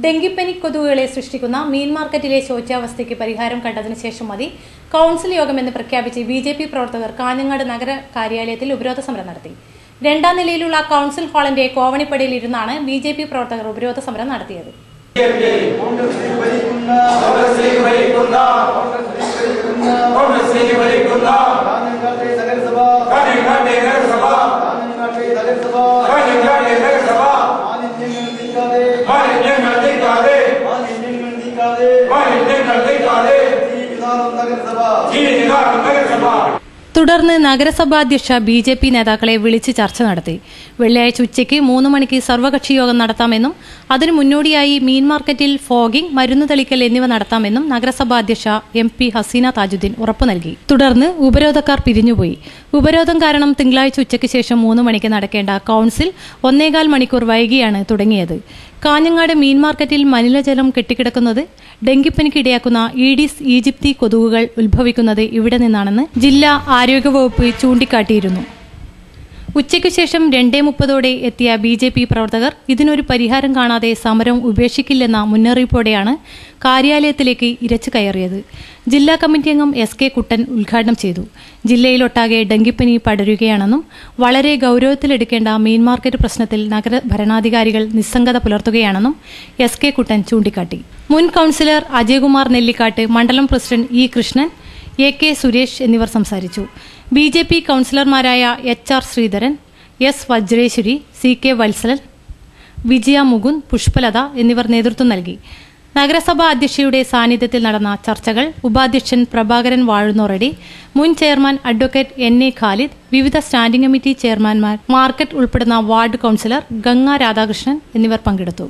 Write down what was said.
ഡെങ്കിപ്പനി കൊതുകുകളെ സൃഷ്ടിക്കുന്ന മീൻ മാർക്കറ്റിലെ ശോച്യാവസ്ഥയ്ക്ക് പരിഹാരം കണ്ടതിനു ശേഷം മതി കൌൺസിൽ യോഗമെന്ന് പ്രഖ്യാപിച്ച് ബിജെപി പ്രവർത്തകർ കാഞ്ഞങ്ങാട് നഗര കാര്യാലയത്തിൽ ഉപരോധ സമരം നടത്തി. രണ്ടാം നിലയിലുള്ള കൌൺസിൽ ഹാളിന്റെ കോവണിപ്പടിയിൽ ഇരുന്നാണ് ബിജെപി പ്രവർത്തകർ ഉപരോധ സമരം നടത്തിയത്. തുടർന്ന് നഗരസഭാധ്യക്ഷ ബിജെപി നേതാക്കളെ വിളിച്ച് ചർച്ച നടത്തി. വെള്ളിയാഴ്ച ഉച്ചയ്ക്ക് 3 മണിക്ക് സർവകക്ഷി യോഗം നടത്താമെന്നും അതിനു മുന്നോടിയായി മീൻ മാർക്കറ്റിൽ ഫോഗിംഗ്, മരുന്ന് തെളിക്കൽ എന്നിവ നടത്താമെന്നും നഗരസഭാധ്യക്ഷ MP ഹസീന താജുദ്ദീൻ ഉറപ്പു നൽകി. തുടർന്ന് ഉപരോധക്കാർ പിരിഞ്ഞുപോയി. ഉപരോധം കാരണം തിങ്കളാഴ്ച ഉച്ചയ്ക്ക് ശേഷം 3 മണിക്ക് നടക്കേണ്ട കൌൺസിൽ 1.25 മണിക്കൂർ വൈകിയാണ് തുടങ്ങിയത്. കാഞ്ഞങ്ങാട് മീൻ മാർക്കറ്റിൽ മലിനജലം കെട്ടിക്കിടക്കുന്നത് ഡെങ്കിപ്പനിക്ക് ഇടയാക്കുന്ന ഈഡിസ് ഈജിപ്തി കൊതുകുകൾ ഉത്ഭവിക്കുന്നത് ഇവിടെ നിന്നാണെന്ന് ജില്ലാ ആരോഗ്യവകുപ്പ് ചൂണ്ടിക്കാട്ടിയിരുന്നു. ഉച്ചയ്ക്കു ശേഷം 2:30 എത്തിയ ബിജെപി പ്രവർത്തകർ ഇതിനൊരു പരിഹാരം കാണാതെ സമരം ഉപേക്ഷിക്കില്ലെന്ന മുന്നറിയിപ്പോടെയാണ് കാര്യാലയത്തിലേക്ക് ഇരച്ചു കയറിയത്. ജില്ലാ കമ്മിറ്റി അംഗം SK കുട്ടൻ ഉദ്ഘാടനം ചെയ്തു. ജില്ലയിലൊട്ടാകെ ഡെങ്കിപ്പനി പടരുകയാണെന്നും വളരെ ഗൌരവത്തിലെടുക്കേണ്ട മീൻ മാർക്കറ്റ് പ്രശ്നത്തിൽ നഗര ഭരണാധികാരികൾ നിസ്സംഗത പുലർത്തുകയാണെന്നും SK കുട്ടൻ ചൂണ്ടിക്കാട്ടി. മുൻ കൌൺസിലർ അജയകുമാർ നെല്ലിക്കാട്ട്, മണ്ഡലം president E Krishnan, AK Suresh എന്നിവർ സംസാരിച്ചു. ബിജെപി കൌൺസിലർമാരായ HR Sreedharan, S Vajreshwari, CK Valsalan, Vijaya Mukund, Pushpalatha എന്നിവർ നേതൃത്വം നൽകി. നഗരസഭാ അധ്യക്ഷയുടെ സാന്നിധ്യത്തിൽ നടന്ന ചർച്ചകൾ ഉപാധ്യക്ഷൻ പ്രഭാകരൻ വാഴുന്നോറടി, മുൻ ചെയർമാൻ അഡ്വക്കേറ്റ് NA ഖാലിദ്, വിവിധ സ്റ്റാൻഡിംഗ് കമ്മിറ്റി ചെയർമാൻമാർ, മാർക്കറ്റ് ഉൾപ്പെടുന്ന വാർഡ് കൌൺസിലർ ഗംഗ രാധാകൃഷ്ണൻ എന്നിവർ പങ്കെടുത്തു.